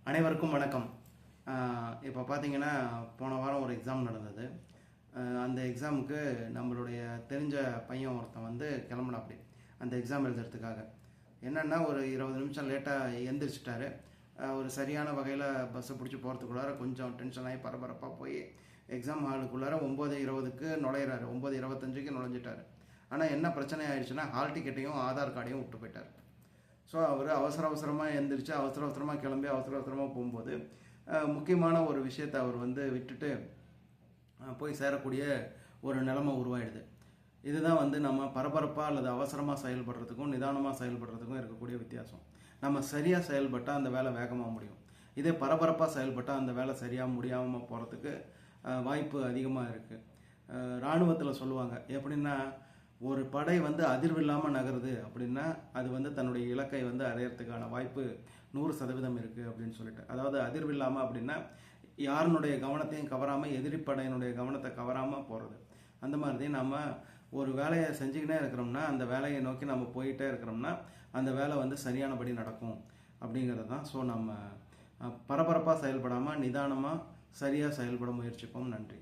அனைவருக்கும் வணக்கம். இப்போ பார்த்தீங்கன்னா, போன வாரம் ஒரு எக்ஸாம் நடந்தது. அந்த எக்ஸாமுக்கு நம்மளுடைய தெரிஞ்ச பையன் ஒருத்தன் வந்து கிளம்புனாப்படி அந்த எக்ஸாம் எழுதுறதுக்காக. என்னென்னா, ஒரு 20 நிமிஷம் லேட்டாக எந்திரிச்சிட்டாரு. ஒரு சரியான வகையில் பஸ்ஸை பிடிச்சி போகிறதுக்குள்ளார கொஞ்சம் டென்ஷன் ஆகி பரபரப்பாக போய் எக்ஸாம் ஹாலுக்குள்ளார 9:20க்கு நுழையிறாரு. 9:25க்கு நுழைஞ்சிட்டாரு. ஆனால் என்ன பிரச்சனை ஆயிடுச்சுன்னா, ஹால் டிக்கெட்டையும் ஆதார் கார்டையும் விட்டு போயிட்டார். ஸோ அவர் அவசரமாக எழுந்திரிச்சு அவசரமாக கிளம்பி அவசரமாக போகும்போது முக்கியமான ஒரு விஷயத்தை அவர் வந்து விட்டுட்டு போய் சேரக்கூடிய ஒரு நிலைமை உருவாயிடுது. இதுதான் வந்து நம்ம பரபரப்பாக அல்லது அவசரமாக செயல்படுறதுக்கும் நிதானமாக செயல்படுறதுக்கும் இருக்கக்கூடிய வித்தியாசம். நம்ம சரியாக செயல்பட்டால் அந்த வேலை வேகமாக முடியும். இதே பரபரப்பாக செயல்பட்டால் அந்த வேலை சரியாக முடியாமல் போகிறதுக்கு வாய்ப்பு அதிகமாக இருக்குது. இராணுவத்தில் சொல்லுவாங்க எப்படின்னா, ஒரு படை வந்து அதிர்வில்லாமல் நகருது அப்படின்னா அது வந்து தன்னுடைய இலக்கை வந்து அடையிறதுக்கான வாய்ப்பு 100% இருக்குது அப்படின்னு சொல்லிட்டு. அதாவது அதிர்வில்லாமல் அப்படின்னா யாருனுடைய கவனத்தையும் கவராமல் எதிரி படையினுடைய கவனத்தை கவராமல் போகிறது. அந்த மாதிரி நம்ம ஒரு வேலையை செஞ்சுக்கினே இருக்கிறோம்னா அந்த வேலையை நோக்கி நம்ம போயிட்டே இருக்கிறோம்னா அந்த வேலை வந்து சரியானபடி நடக்கும் அப்படிங்கிறது தான். ஸோ நம்ம பரபரப்பாக செயல்படாமல் நிதானமாக சரியாக செயல்பட முயற்சிப்போம். நன்றி.